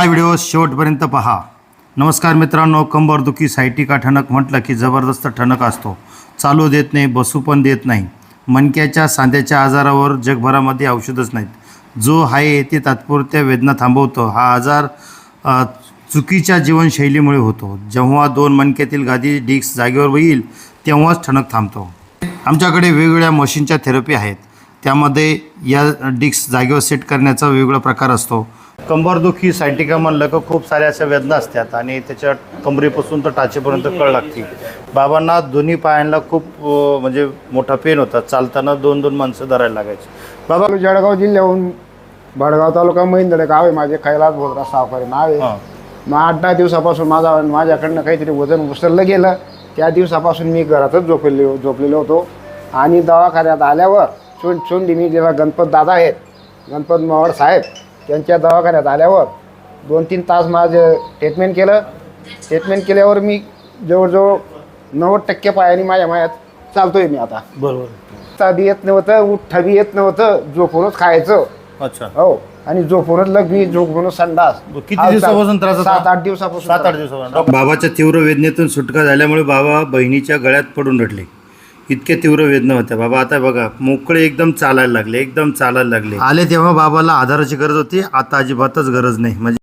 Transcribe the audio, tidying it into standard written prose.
हा व्हिडिओ शेवटपर्यंत पहा. नमस्कार मित्रांनो, कंबरदुखी सायटिका ठणक म्हटलं की जबरदस्त ठणक असतो. चालू देत नाही, बसू पण देत नाही. मणक्याच्या सांध्याच्या आजारावर जगभरामध्ये औषधच नाहीत. जो आहे ते तात्पुरत्या वेदना थांबवतो. हा आजार चुकीच्या जीवनशैलीमुळे होतो. जेव्हा दोन मणक्यातील गादी डिस्क जागेवर येईल तेव्हाच ठणक थांबतो. आमच्याकडे वेगवेगळ्या मशीनच्या थेरपी आहेत. त्यामध्ये या डिस्क जागेवर सेट करण्याचा वेगवेगळा प्रकार असतो. कंबरदुखी सायटिका म्हणलं का खूप साऱ्या अशा वेदना असतात आणि त्याच्या कमरेपासून तर टाचेपर्यंत कळ लागते. बाबांना दोन्ही पायांना खूप म्हणजे मोठा पेन होता. चालताना दोन दोन माणसं धरायला लागायची. बाबा जळगाव जिल्ह्याहून भडगाव तालुका मैंदळे गाव आहे माझे. कैलास भोजराव सावकारी नाव आहे. मग 8-10 दिवसापासून माझ्याकडनं काहीतरी वजन उचललं गेलं. त्या दिवसापासून मी घरातच झोपलेलो होतो. आणि दवाखान्यात आल्यावर चोंडी मी जेव्हा गणपत दादा आहेत, गणपत मवाड साहेब, त्यांच्या दवाखान्यात आल्यावर 2-3 तास माझं ट्रीटमेंट केल्यावर मी जवळजवळ 90% पायाने माझ्या मायात चालतोय मी आता. बरोबर. बी येत नव्हतं, उठता बी येत नव्हतं, झोपूनच खायचं. अच्छा. हो, आणि झोपूनच लग्नी, झोपूनच संडास. किती दिवसापासून त्रास होता? 7-8 दिवसापासून. 7-8 दिवसापासून. बाबाच्या तीव्र वेदनेतून सुटका झाल्यामुळे बाबा बहिणीच्या गळ्यात पडून रडले. इतक्या तीव्र वेदना होत्या. बाबा आता बघा मोकळे एकदम चालायला लागले. आले तेव्हा बाबाला आधाराची गरज होती. आता अजिबातच गरज नाही. म्हणजे